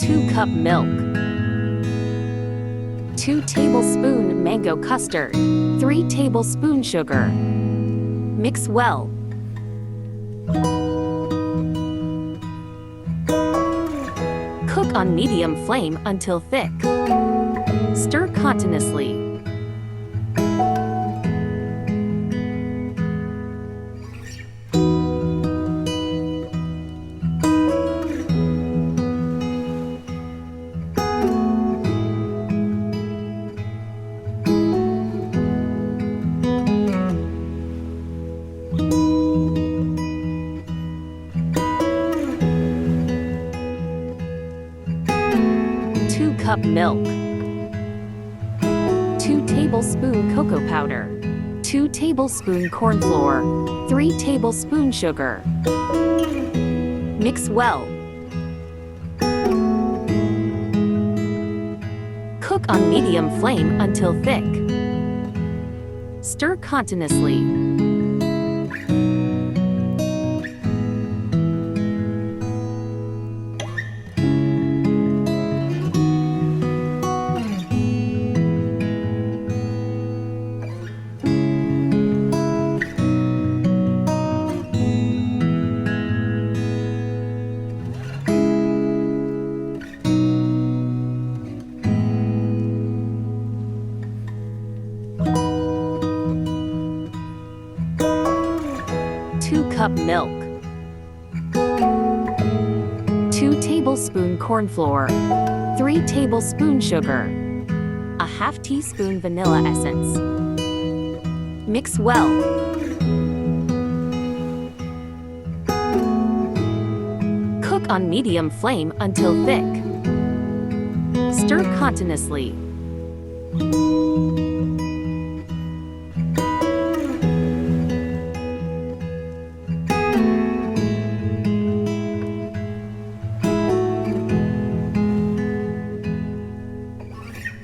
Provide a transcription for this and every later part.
2-cup milk, 2 tablespoon mango custard, 3 tablespoon sugar. Mix well. Cook on medium flame until thick. Stir continuously. Cup milk, 2 tablespoon cocoa powder, 2 tablespoon corn flour, 3 tablespoon sugar. Mix well. Cook on medium flame until thick. Stir continuously. Cup milk, 2 tablespoon corn flour, 3 tablespoon sugar, a half teaspoon vanilla essence. Mix well. Cook on medium flame until thick. Stir continuously.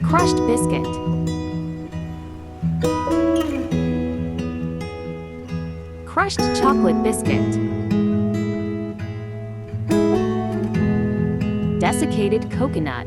Crushed biscuit, crushed chocolate biscuit, desiccated coconut,